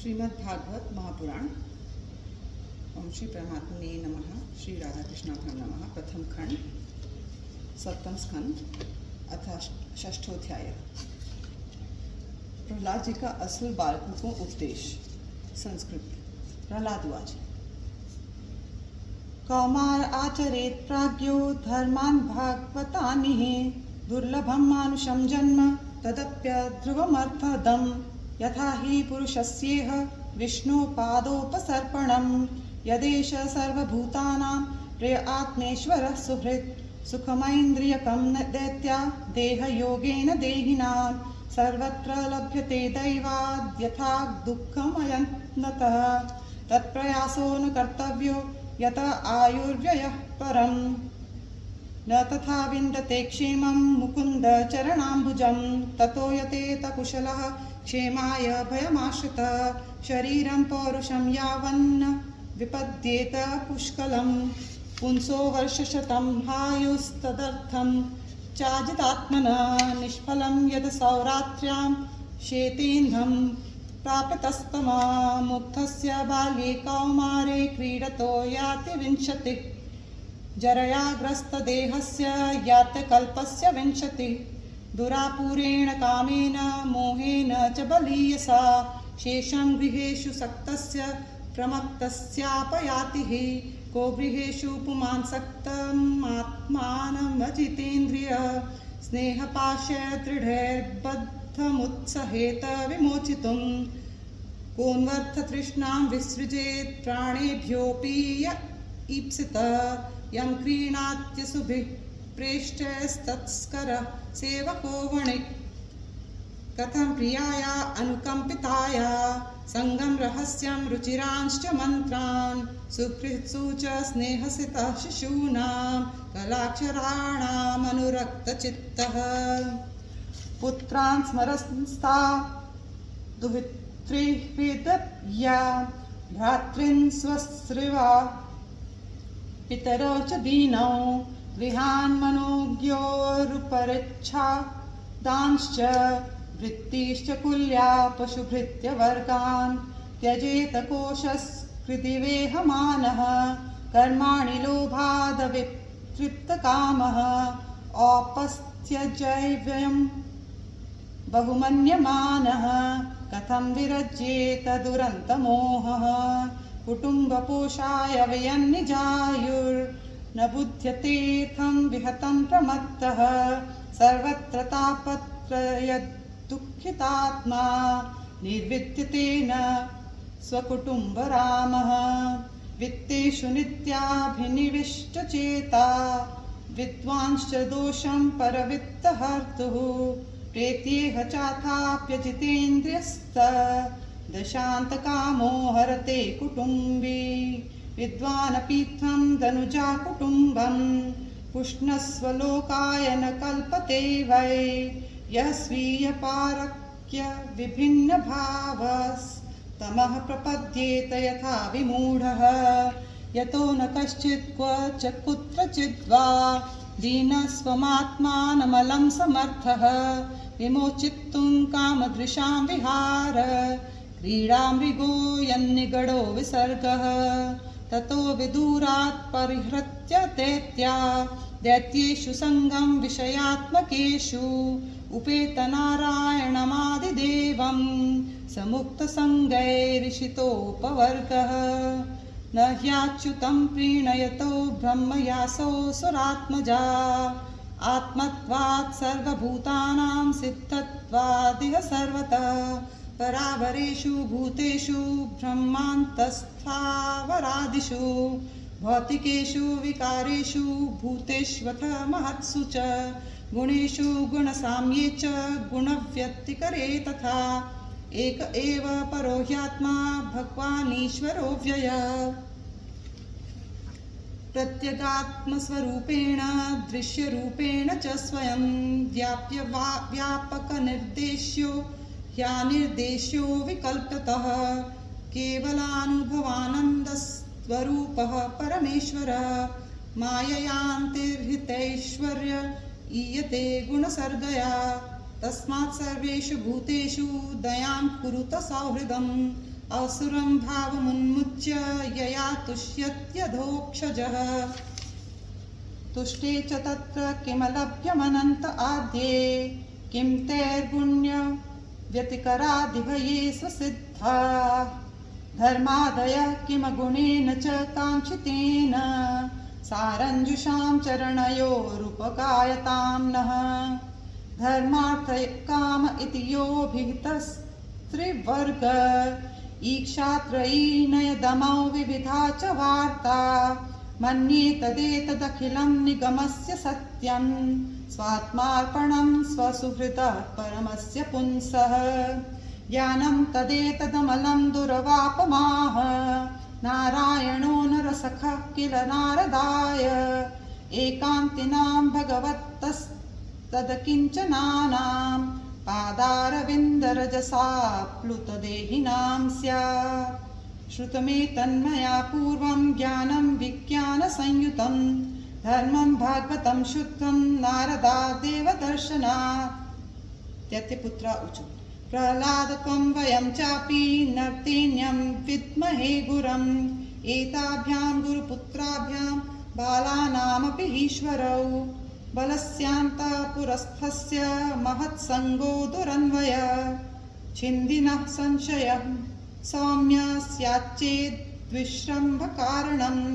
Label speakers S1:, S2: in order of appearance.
S1: श्रीमद् भागवत महापुराण। ओम श्री परमात्मने नमः। श्री राधा कृष्णाभ्यां नमः। प्रथम खंड, सप्तम स्कंद, अथ षष्ठोध्याय। प्रहलाद जी का असुर बालकों को उपदेश। संस्कृत। प्रहलादवाच। कौमार आचरेत प्राज्ञो धर्मान् भागवतानिः दुर्लभं मानुषं जन्म तदप्य ध्रुवमर्थदम् यथा हि पुरुषस्येह विष्णुपादोपसर्पणं यदेष सर्वभूतानां प्रिय आत्मेश्वरः सुहृत् सुखमैन्द्रियकं दैत्या देहयोगेन देहिनां सर्वत्र लभ्यते दैवाद् यथा दुःखमयन्ततः तत्प्रयासो न कर्तव्यो यत आयुर्व्ययः परम् न तथा विन्दते क्षेमं मुकुन्द चरणाम्बुजं ततो यतेत कुशलः क्षेमाय भयमाश्रितः शरीरं पौरुषं यावन्न विपद्येत पुष्कलं पुंसो वर्षशतं हायुस्तदर्थं चाजितात्मनः निष्फलं यद् सौरात्र्यां शेतेन्धं प्राप्तस्तमा मुक्तस्य बाल्ये कौमारे क्रीडतो याति विंशतिः जरयाग्रस्तदेहस्य यात्यकल्पस्य विंशतिः दुरापूरेण कामेन मोहेन च बलीयसा शेषं गृहेषु सक्तस्य प्रमत्तस्यापयाति हि को गृहेषु पुमान् सक्तम् आत्मानमजितेन्द्रिय स्नेहपाशदृढैर्बद्धमुत्सहेत विमोचितुं कोन्वर्थतृष्णां विसृजेत् प्राणेभ्योऽपि य ईप्सितः यं क्रीणात्यसुभिः प्रेष्ठस्तत्स्कर सेवको वणिक् कथं प्रियाया अनुकम्पिताया संगं रहस्यं रुचिरांश्च मंत्रान् सुकृत्सु च स्नेहसितः शिशूनां कलाक्षराणाम् अनुरक्तचित्तः पुत्रान् स्मरन्स्ता दुहितृहृदया भ्रातॄन् स्वश्रिवा पितरौ च दीनौ गृहान् मनोज्ञोरुपरिच्छा दांश्च वृत्तिश्च कुल्या पशुभृत्यवर्गान् त्यजेत कोशस्कृतिवेहमानः कर्माणि लोभादवितृप्तकामः औपस्थ्यजैव्यं बहुमन्यमानः कथं विरज्येत दुरन्तमोहः कुटुम्बपोषाय व्ययन्निजायुर्न बुध्यतेऽर्थं विहतं प्रमत्तः सर्वत्र तापत्रयदुःखितात्मा निर्विद्यतेन स्वकुटुम्बरामः वित्तेषु नित्याभिनिविष्टचेता विद्वांश्च दोषं परवित्तहर्तुः प्रेत्येह चाथाप्यजितेन्द्रियस्त दशान्तकामो हरते कुटुम्बी विद्वानपीठं धनुजा कुटुम्बं पुष्णस्वलोकाय न कल्पते वै यः स्वीयपारक्य विभिन्नभावस्तमः प्रपद्येत यथा विमूढः यतो न कश्चित् क्व च कुत्रचिद् वा दीनस्वमात्मानमलं समर्थः विमोचितुं कामदृशां विहार क्रीडामृगो यन्निगडो विसर्गः ततो विदूरात् परिहृत्य दैत्येषु सङ्गं विषयात्मकेषु उपेतनारायणमादिदेवं समुक्तसङ्गैरिषितोपवर्गः न ह्याच्युतं प्रीणयतो ब्रह्मयासो सुरात्मजा आत्मत्वात् सर्वभूतानां सिद्धत्वादिह सर्वतः परावरेषु भूतेषु ब्रह्मान्तस्थावरादिषु भौतिकेषु विकारेषु भूतेष्वथ महत्सु च गुणेषु गुणसाम्ये च गुणव्यतिकरे तथा एक एव परो ह्यात्मा भगवानीश्वरो व्ययः प्रत्यगात्मस्वरूपेण दृश्यरूपेण च स्वयं व्याप्य व्यापकनिर्देश्यो ह्यानिर्देश्यो विकल्पतः केवलानुभवानन्दस्वरूपः परमेश्वरः माययान्तिर्हितैश्वर्य ईयते गुणसर्गया तस्मात् सर्वेषु भूतेषु दयां कुरुत सौहृदं असुरं भावमुन्मुच्य यया तुष्यत्यधोक्षजः तुष्टे च तत्र किमलभ्यमनन्त आद्ये किं तैर्गुण्य व्यतिकरादिभये स्वसिद्धा धर्मादयः किमगुणेन च काङ्क्षितेन सारञ्जुषां चरणयोरुपकायतां नः धर्मार्थ काम इति यो भिहितस्त्रिवर्ग ईक्षात्रयी नयदमौ विविधा च वार्ता मन्ये तदेतदखिलं निगमस्य सत्यं स्वात्मार्पणं स्वसुहृतः परमस्य पुंसः ज्ञानं तदेतदमलं दुर्वापमाह नारायणो नरसखः किल नारदाय एकान्तिनां भगवतस्तदकिञ्चनानां पादारविन्दरजसा प्लुतदेहिनां स्यात् श्रुतमेतन्मया पूर्वं ज्ञानं विज्ञानसंयुतं धर्मं भागवतं शुद्धं नारदादेवदर्शनात् दैत्यपुत्र उचु प्रह्लादत्वं वयं चापि नर्तेन्यं विद्महे गुरम् एताभ्यां गुरुपुत्राभ्यां बालानामपि ईश्वरौ बलस्यान्तःपुरस्थस्य महत्सङ्गो दुरन्वय छिन्दिनः संशयः सौम्य स्याच्चेद्विश्रम्भकारणम्